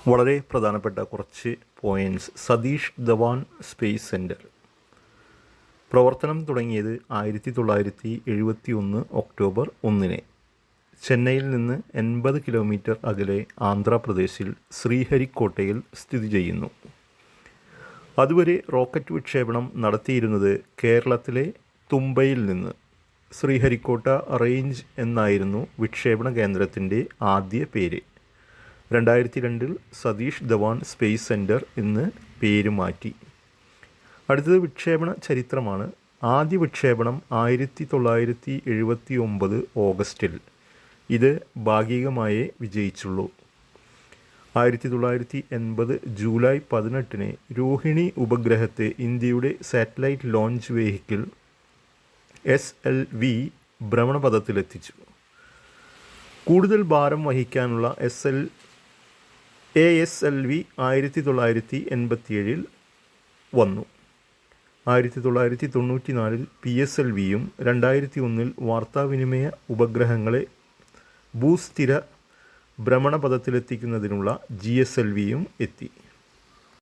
വളരെ പ്രധാനപ്പെട്ട കുറച്ച് points. Satish Dhawan space centre പ്രവർത്തനം തുടങ്ങിയത് 1971 ഒക്ടോബർ 1 ചെന്നൈയിൽ നിന്ന് 80 കിലോമീറ്റർ അകലെ ആന്ധ്രാപ്രദേശിൽ ശ്രീഹരിക്കോട്ടയിൽ സ്ഥിതി ചെയ്യുന്നു. അതുവരെ റോക്കറ്റ് വിക്ഷേപണം നടത്തിയിരുന്നത് കേരളത്തിലെ തുമ്പയിൽ നിന്ന്. ശ്രീഹരിക്കോട്ട റേഞ്ച് എന്നായിരുന്നു വിക്ഷേപണ കേന്ദ്രത്തിൻ്റെ ആദ്യ പേര്. 2002 സതീഷ് ധവാൻ സ്പേസ് സെൻറ്റർ എന്ന് പേര് മാറ്റി. അടുത്തത് വിക്ഷേപണ ചരിത്രമാണ്. ആദ്യ വിക്ഷേപണം 1979 ഓഗസ്റ്റിൽ. ഇത് ഭാഗികമായേ വിജയിച്ചുള്ളൂ. 1980 ജൂലൈ 18 രോഹിണി ഉപഗ്രഹത്തെ ഇന്ത്യയുടെ സാറ്റലൈറ്റ് ലോഞ്ച് വെഹിക്കിൾ SLV ഭ്രമണപഥത്തിലെത്തിച്ചു. കൂടുതൽ ഭാരം വഹിക്കാനുള്ള ASLV 1987 വന്നു. 1994 PSLVയും 2001 വാർത്താവിനിമയ ഉപഗ്രഹങ്ങളെ ഭൂസ്ഥിര ഭ്രമണപഥത്തിലെത്തിക്കുന്നതിനുള്ള GSLVയും എത്തി.